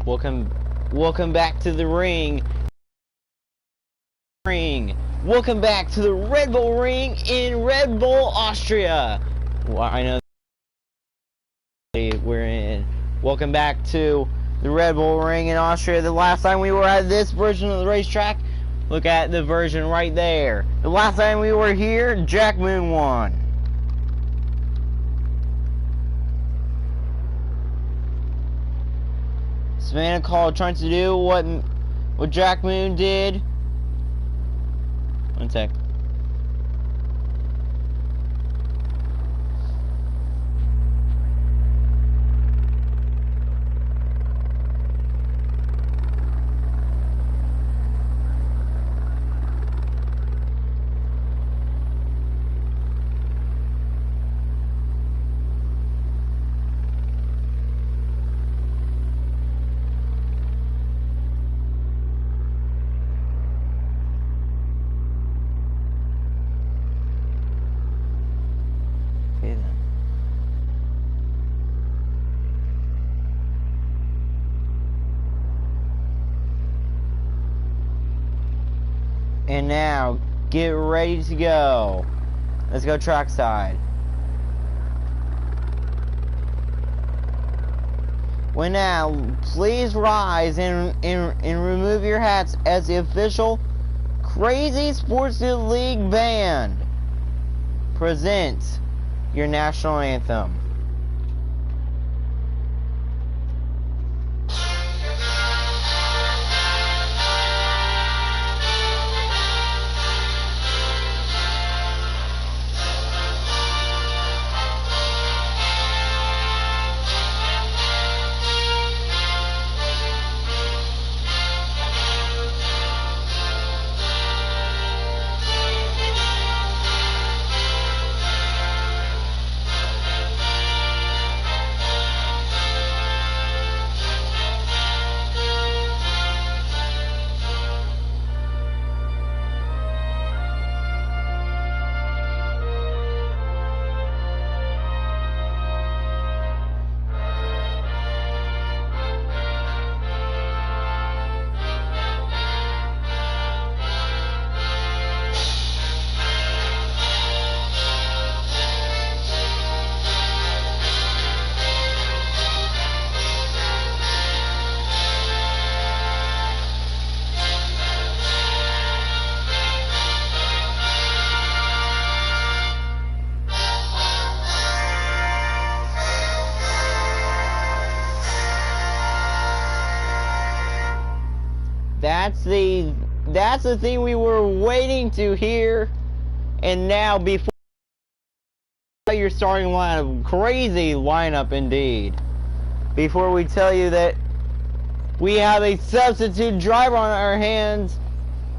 Welcome back to the ring. Welcome back to the Red Bull Ring in Red Bull, Austria. Well, I know we're in. Welcome back to the Red Bull Ring in Austria. The last time we were at this version of the racetrack, look at the version right there. The last time we were here, Jack Moon won. Savannah Call trying to do what Jack Moon did. One sec. And now, get ready to go. Let's go trackside. Well now, please rise and remove your hats as the official Crazy Sports League band presents your national anthem. That's the thing we were waiting to hear. And now, before your starting lineup, crazy lineup indeed. Before we tell you that we have a substitute driver on our hands,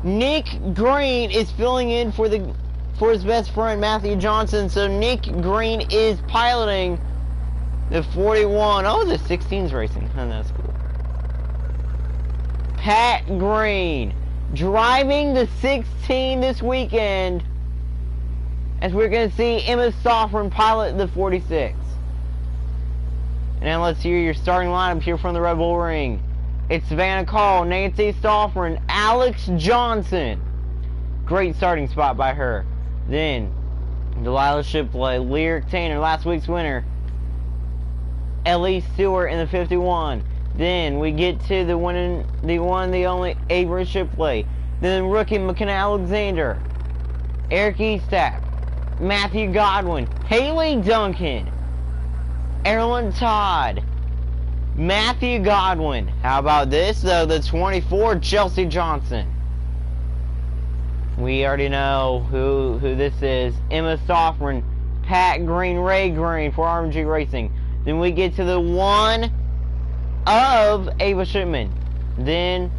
Nick Green is filling in for his best friend Matthew Johnson. So Nick Green is piloting the 41. Oh, the 16's racing. Oh, that's cool. Pat Green driving the 16 this weekend, as we're going to see Emma Soffren pilot the 46. And now let's hear your starting lineup here from the Red Bull Ring. It's Savannah Call, Nancy Soffren, Alex Johnson. Great starting spot by her. Then Delilah Shipley, Lyric Tanner, last week's winner, Ellie Stewart in the 51. Then we get to the one, the only Avery Shipley. Then rookie McKenna Alexander, Eric Eastap, Matthew Godwin, Haley Duncan, Erlen Todd, Matthew Godwin. How about this though? The 24, Chelsea Johnson. We already know who this is. Emma Soffren, Pat Green, Ray Green for RMG Racing. Then we get to the one of Ava Shipman. Then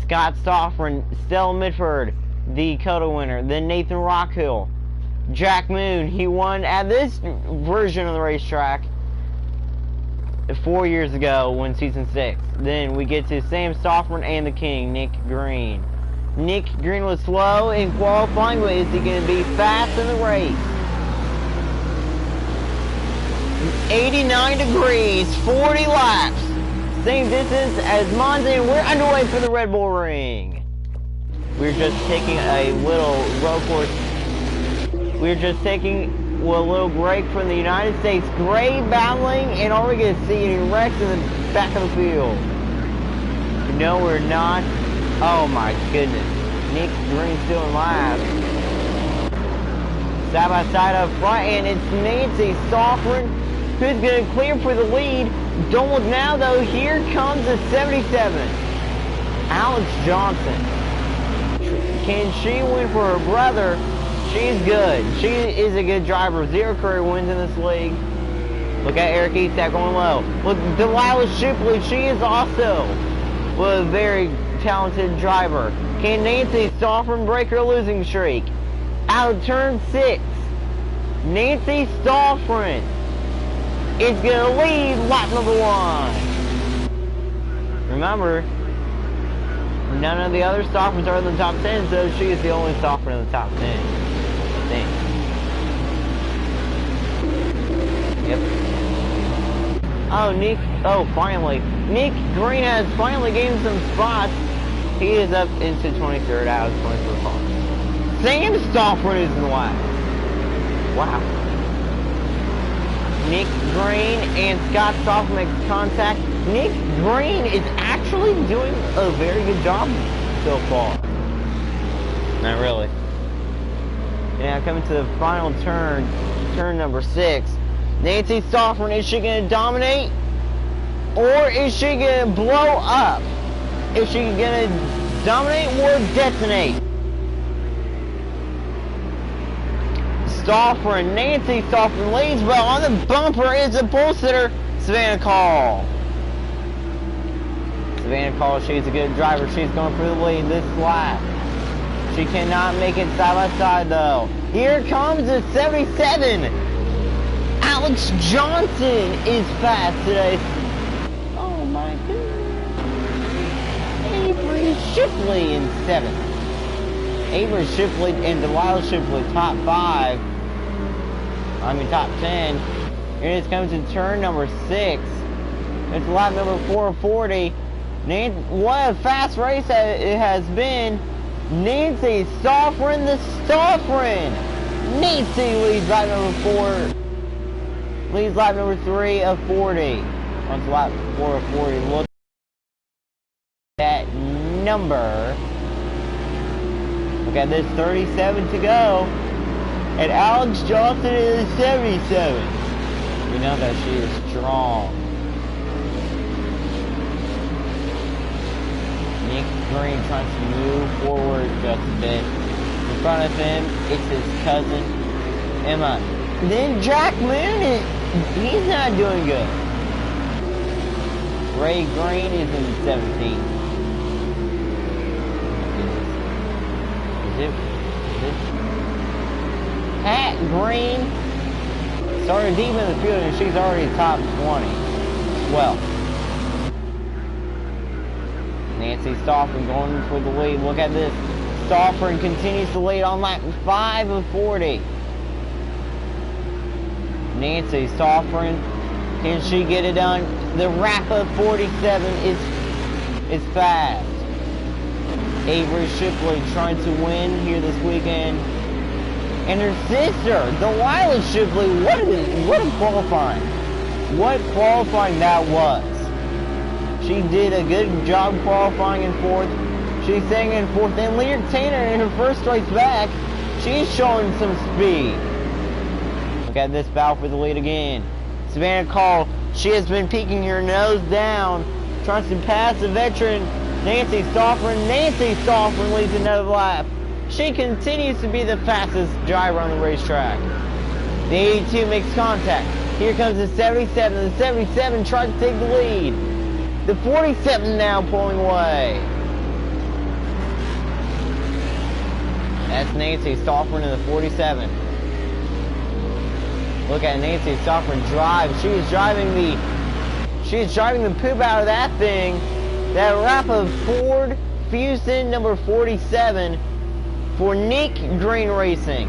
Scott Soffren, Stella Mitford, the Dakota winner. Then Nathan Rockhill, Jack Moon. He won at this version of the racetrack 4 years ago when season 6. Then we get to Sam Soffren and the King, Nick Green. Nick Green was slow in qualifying, but is he going to be fast in the race? 89 degrees, 40 laps. Same distance as Monza, and we're underway for the Red Bull Ring. We're just taking a little road course. We're just taking a little break from the United States. Gray battling, and are we going to see any wrecks in the back of the field? No, we're not. Oh my goodness. Nick Green still in last. Side by side up front, and it's Nancy Soffren who's going to clear for the lead. Don't look now though, here comes the 77. Alex Johnson. Can she win for her brother? She's good. She is a good driver. 0 career wins in this league. Look at Eric Eastak going low. Look, Delilah Shipley, she is also a very talented driver. Can Nancy Soffren break her losing streak? Out of turn 6, Nancy Soffren is going to lead lap number 1. Remember, none of the other Soffrens are in the top 10, so she is the only Soffren in the top 10. I think. Yep. Oh, finally. Nick Green has finally gained some spots. He is up into 23rd out of 24 cars. Sam Soffren is in the last. Wow. Nick Green and Scott Soffren make contact. Nick Green is actually doing a very good job so far. Not really. Now coming to the final turn, turn number 6. Nancy Soffren, is she going to dominate? Or is she going to blow up? Is she going to dominate or detonate? Soffren, Nancy Soffren leads, but on the bumper is a pole sitter, Savannah Call. Savannah Call, she's a good driver. She's going for the lead this lap. She cannot make it side by side though. Here comes the 77. Alex Johnson is fast today. Oh my goodness. Avery Shipley in 7th. Avery Shipley and Delilah Shipley top 5. Top 10. And it's coming to turn number 6. It's lap number 440. What a fast race it has been. Nancy Soffren, the Soffren. Nancy leads lap number 4. Leads lap number 3 of 40. On to lap 4 of 40. Look at that number. Look at this, 37 to go. And Alex Johnson is 77. We know that she is strong. Nick Green trying to move forward just a bit. In front of him, it's his cousin, Emma. Then Jack Moon, he's not doing good. Ray Green is in 17th. Is it? Pat Green started deep in the field and she's already top 20. Well, Nancy Soffren going for the lead. Look at this. Soffren continues to lead on lap 5 of 40. Nancy Soffren, can she get it done? The wrap of 47 is fast. Avery Shipley trying to win here this weekend. And her sister, Delilah Shipley, what a qualifying. What qualifying that was. She did a good job qualifying in 4th. She's staying in 4th. And Lear Tanner in her first race back, she's showing some speed. Look at this battle for the lead again. Savannah Call, she has been peeking her nose down, trying to pass the veteran Nancy Soffren. Nancy Soffren leads another lap. She continues to be the fastest driver on the racetrack. The 82 makes contact. Here comes the 77. The 77 tries to take the lead. The 47 now pulling away. That's Nancy Soffren in the 47. Look at Nancy Soffren drive. She's driving the poop out of that thing. That wrap of Ford Fusion number 47 for Nick Green Racing.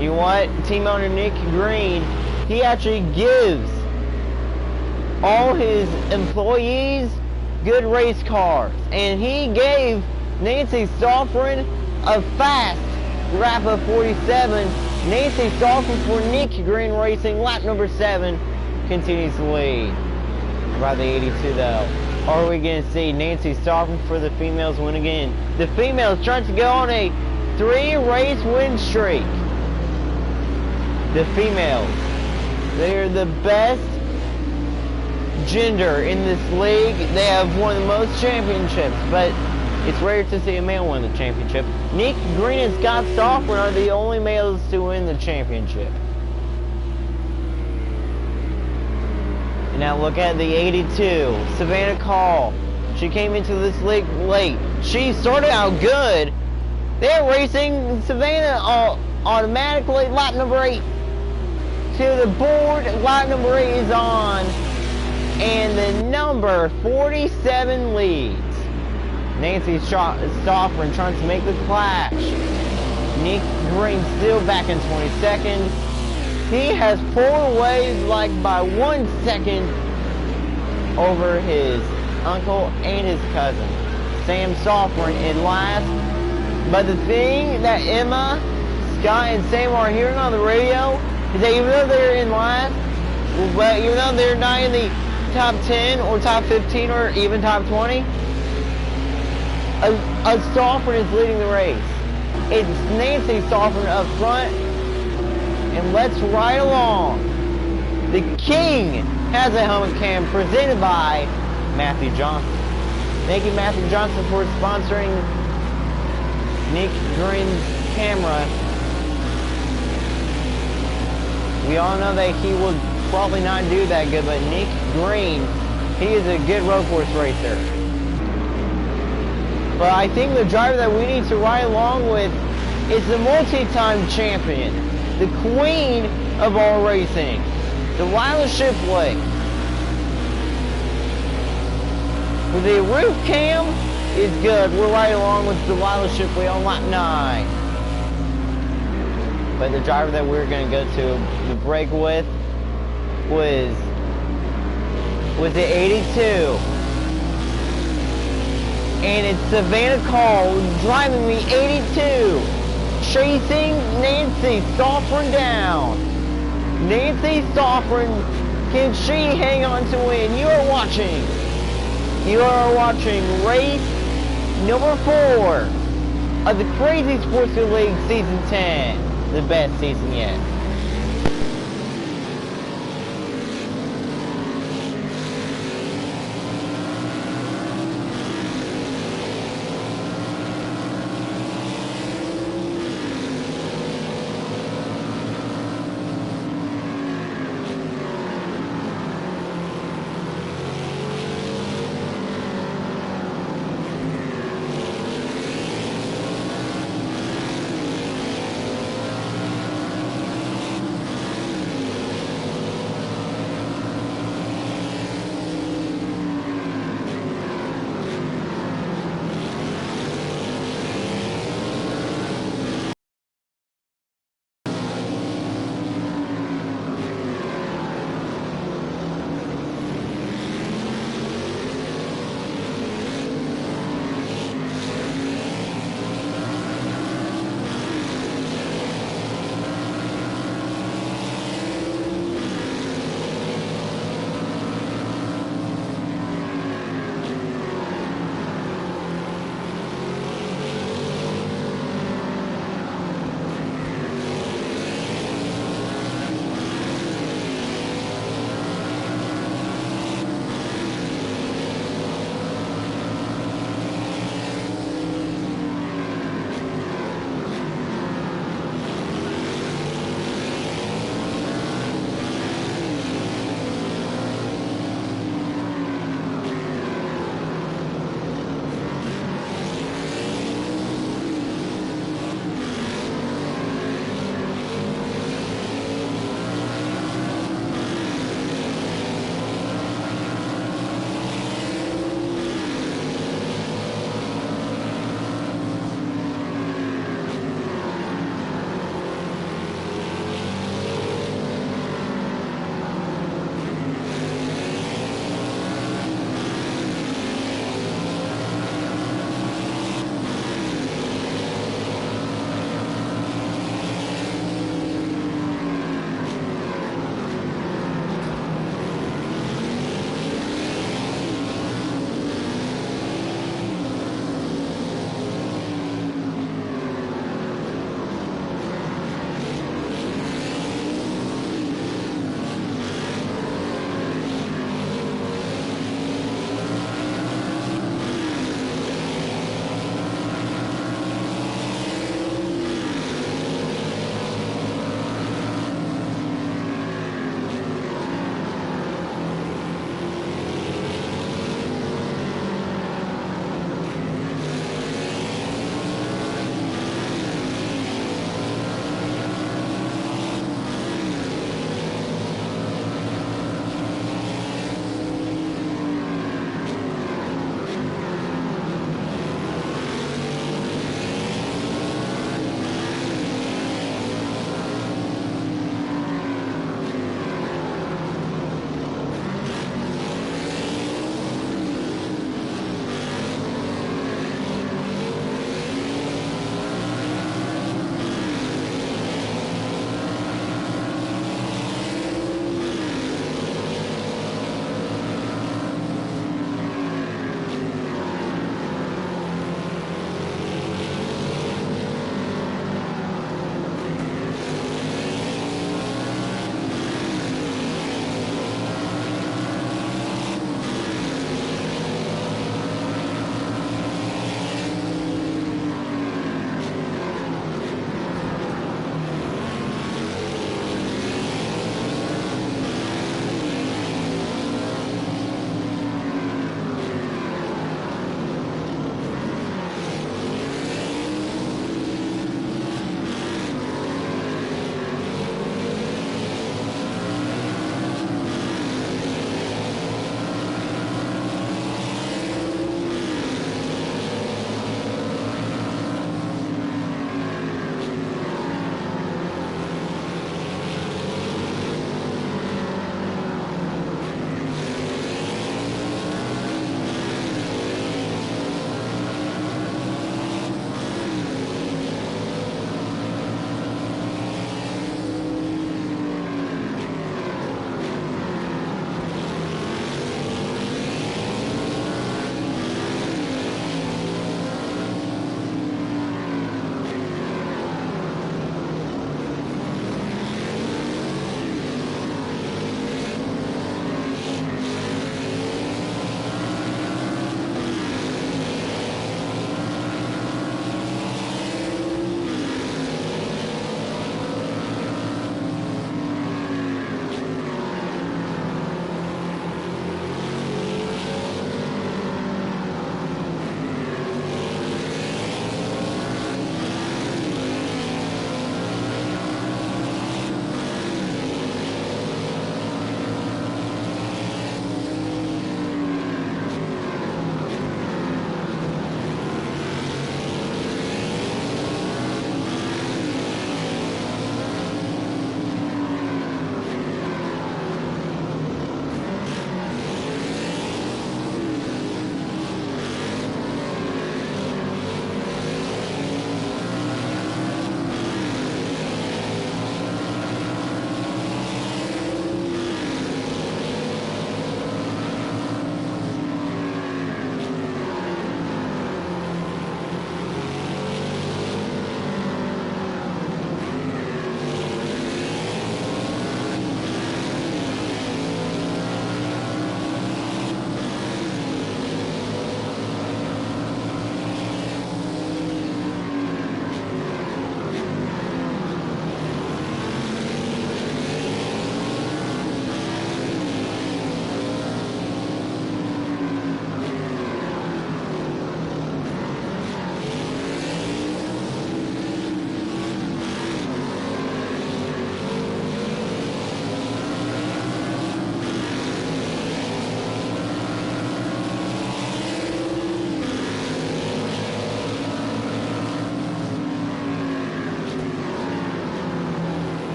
You know what? Team owner Nick Green, he actually gives all his employees good race cars, and he gave Nancy Stoffren a fast lap of 47. Nancy Stoffren for Nick Green Racing, lap number 7, continues to lead. By the 82 though. Are we going to see Nancy Stoffren for the females win again? The females trying to go on a 3-race win streak. The females, they are the best gender in this league. They have won the most championships, but it's rare to see a male win the championship. Nick Green and Scott Stoffren are the only males to win the championship. And now look at the 82, Savannah Call. She came into this league late. She started out good. They're racing Savannah automatically. Lap number 8 to the board. Lap number 8 is on. And the number 47 leads. Nancy Stoffren trying to make the clash. Nick Green still back in 22nd. He has pulled away like by 1 second over his uncle and his cousin. Sam Stoffren in last. But the thing that Emma, Scott, and Sam are hearing on the radio is that even though they're in last, but even though they're not in the top 10 or top 15 or even top 20, a Stoffren is leading the race. It's Nancy Stoffren up front, and let's ride along. The King has a helmet cam presented by Matthew Johnson. Thank you, Matthew Johnson, for sponsoring Nick Green's camera. We all know that he will probably not do that good, but Nick Green, he is a good road course racer. But I think the driver that we need to ride along with is the multi-time champion, the queen of all racing, Delilah Shipley. The roof cam is good. We're right along with Delilah Shipley on lap 9. But the driver that we're going to go to the break with was the 82. And it's Savannah Call driving the 82, chasing Nancy Stoffren down. Nancy Stoffren, can she hang on to win? You are watching race number 4 of the Crazy Sports League Season 10, the best season yet.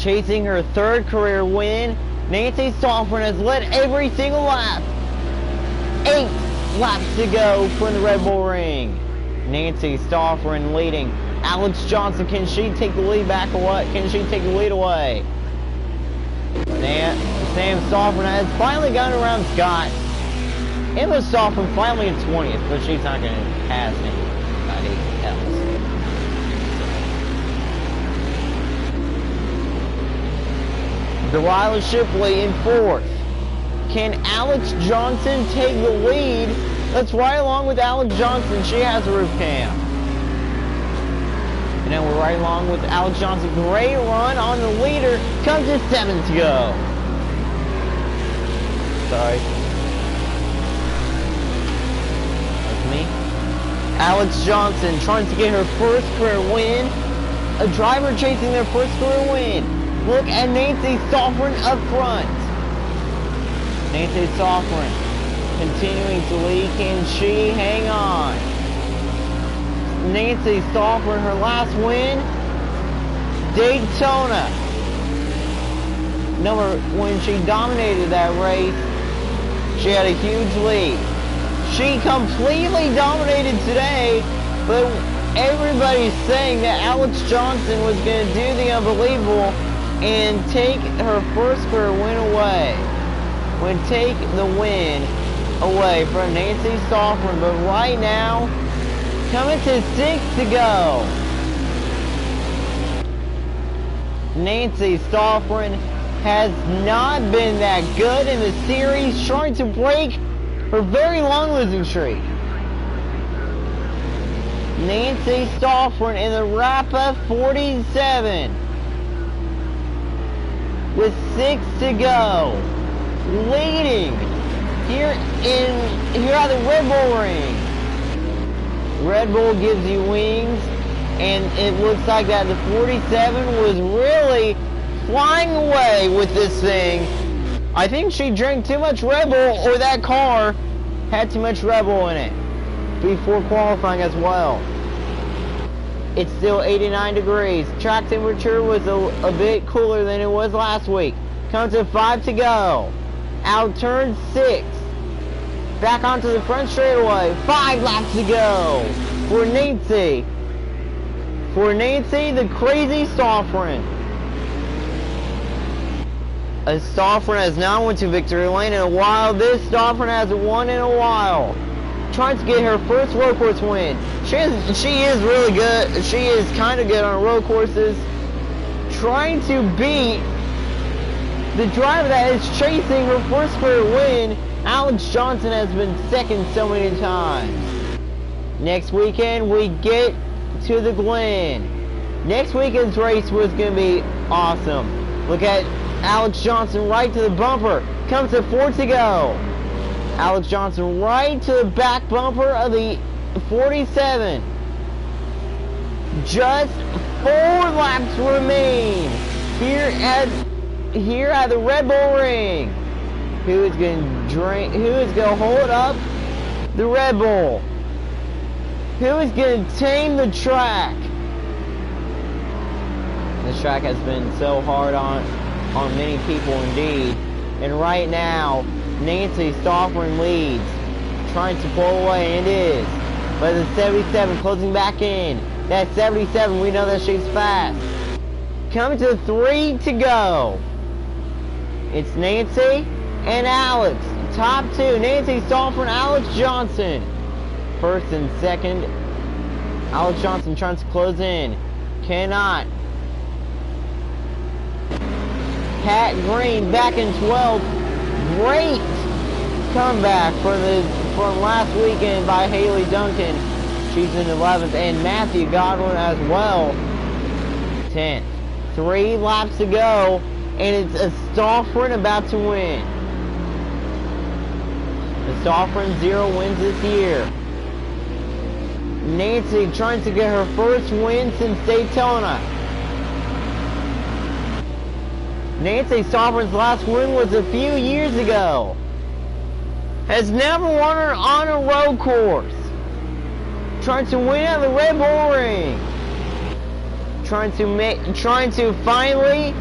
chasing her third career win. Nancy Stoffern has led every single lap. 8 laps to go from the Red Bull Ring. Nancy Stoffern leading. Alex Johnson, can she take the lead back or what? Can she take the lead away? Sam Stoffern has finally gotten around Scott. Emma Stoffern finally in 20th, but she's not going to pass anybody else. Delilah Shipley in 4th. Can Alex Johnson take the lead? Let's ride along with Alex Johnson. She has a roof cam. And then we're right along with Alex Johnson. Great run on the leader. Comes to 7th to go. Sorry. That's me. Alex Johnson trying to get her first career win. A driver chasing their first career win. Look at Nancy Stoffern up front. Nancy Stoffern continuing to lead. Can she hang on? Nancy Stoffern, her last win, Daytona. When she dominated that race, she had a huge lead. She completely dominated today, but everybody's saying that Alex Johnson was going to do the unbelievable and take her first career win away. Take the win away from Nancy Stoffern, but right now, coming to 6th to go. Nancy Stoffern has not been that good in the series, trying to break her very long losing streak. Nancy Stoffern in the wrap-up 47. With 6 to go. Leading here at the Red Bull Ring. Red Bull gives you wings, and it looks like that the 47 was really flying away with this thing. I think she drank too much Red Bull, or that car had too much Red Bull in it before qualifying as well. It's still 89 degrees. Track temperature was a bit cooler than it was last week. Comes to 5 to go. Out turn 6. Back onto the front straightaway. 5 laps to go for Nancy. The crazy Stoffern. Stoffern has not went to victory lane in a while. This Stoffern hasn't won in a while. Trying to get her first road course win. She is really good. She is kind of good on road courses. Trying to beat the driver that is chasing her first career win. Alex Johnson has been second so many times. Next weekend we get to the Glen. Next weekend's race was going to be awesome. Look at Alex Johnson right to the bumper. Comes to 4 to go. Alex Johnson right to the back bumper of the 47. Just 4 laps remain here at the Red Bull Ring. Who is going to hold up the Red Bull? Who is going to tame the track? This track has been so hard on many people indeed. And right now, Nancy Stoffern leads, trying to pull away, and is. But the 77 closing back in. That 77, we know that she's fast. Coming to 3 to go. It's Nancy and Alex. Top 2, Nancy Stoffern, Alex Johnson. First and second. Alex Johnson trying to close in. Cannot. Pat Green back in 12th. Great comeback from last weekend by Haley Duncan. She's in 11th. And Matthew Godwin as well. 10th. 3 laps to go. And it's a Stoffern about to win. The Stoffern 0 wins this year. Nancy trying to get her first win since Daytona. Nancy Stoffern's last win was a few years ago. Has never won her on a road course. Trying to win at the Red Bull Ring. Trying to finally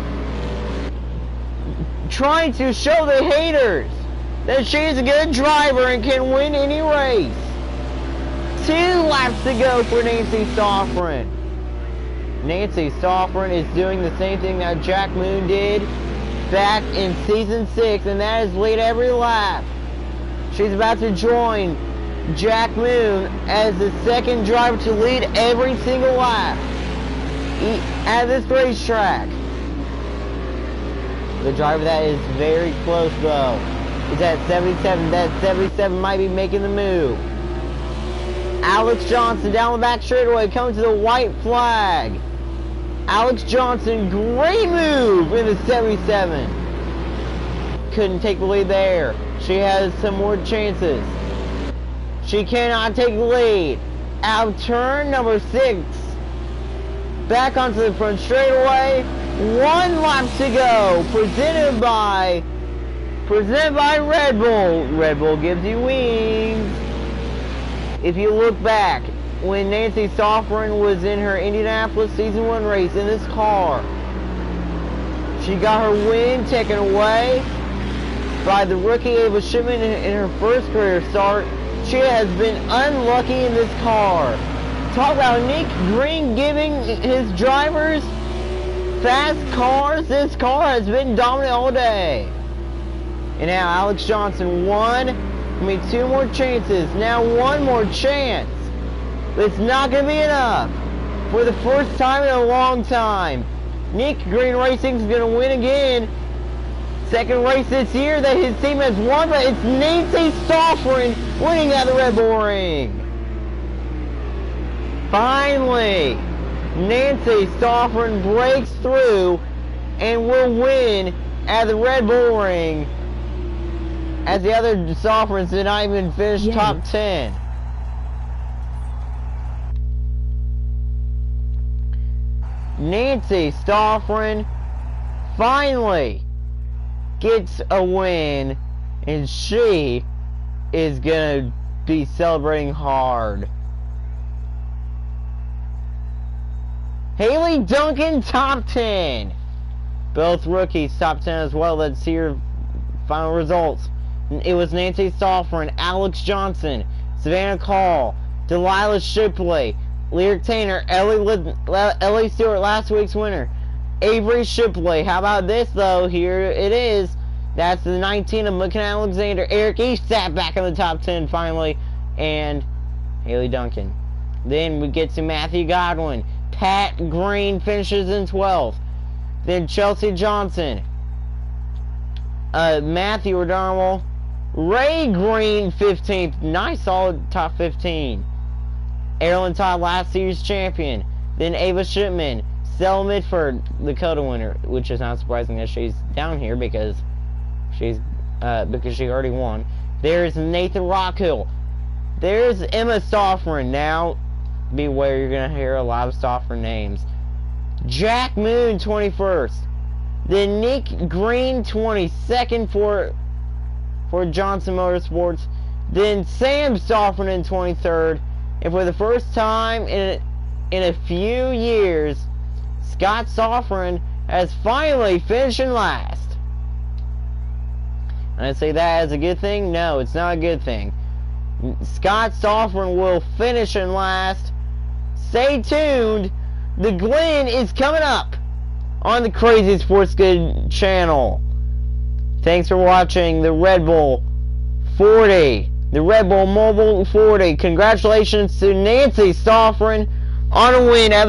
trying to show the haters that she's a good driver and can win any race. 2 laps to go for Nancy Sofrin. Nancy Sofrin is doing the same thing that Jack Moon did back in Season 6, and that is lead every lap. She's about to join Jack Moon as the second driver to lead every single lap at this racetrack. The driver that is very close, though, is at 77. That 77 might be making the move. Alex Johnson down the back straightaway coming to the white flag. Alex Johnson, great move in the 77. Couldn't take the lead there. She has some more chances. She cannot take the lead. Out of turn number 6. Back onto the front straightaway. 1 lap to go. Presented by Red Bull. Red Bull gives you wings. If you look back, when Nancy Sofrin was in her Indianapolis Season 1 race in this car, she got her win taken away by the rookie Ava Shipman in her first career start. She has been unlucky in this car. Talk about Nick Green giving his drivers fast cars. This car has been dominant all day. And now Alex Johnson, 2 more chances. Now 1 more chance. But it's not going to be enough. For the first time in a long time, Nick Green Racing is going to win again. Second race this year that his team has won, but it's Nancy Sofrin winning at the Red Bull Ring. Finally, Nancy Sofrin breaks through and will win at the Red Bull Ring, as the other Sofrins did not even finish top 10. Nancy Sofrin finally gets a win, and she is gonna be celebrating hard. Haley Duncan, top 10. Both rookies, top 10 as well. Let's see your final results. It was Nancy Sofrin, Alex Johnson, Savannah Call, Delilah Shipley, Lyric Tanner, Ellie Stewart, last week's winner, Avery Shipley. How about this, though? Here it is. That's the 19 of McKenna Alexander. Eric East sat back in the top 10 finally, and Haley Duncan. Then we get to Matthew Godwin. Pat Green finishes in 12th. Then Chelsea Johnson, Matthew O'Donnell, Ray Green 15th. Nice solid top 15. Erilyn Todd, last year's champion. Then Ava Shipman, Stella Mitford, the Dakota winner, which is not surprising that she's down here because she already won. There's Nathan Rockhill. There's Emma Sofrin. Now, beware, you're gonna hear a lot of Sofrin names. Jack Moon 21st. Then Nick Green 22nd for Johnson Motorsports. Then Sam Sofrin in 23rd. And for the first time in a few years, Scott Sofrin has finally finished in last. And I say that as a good thing? No, it's not a good thing. Scott Sofrin will finish in last. Stay tuned. The Glen is coming up on the Crazy Sports Good channel. Thanks for watching the Red Bull 40. The Red Bull Mobile 40. Congratulations to Nancy Sofrin on a win at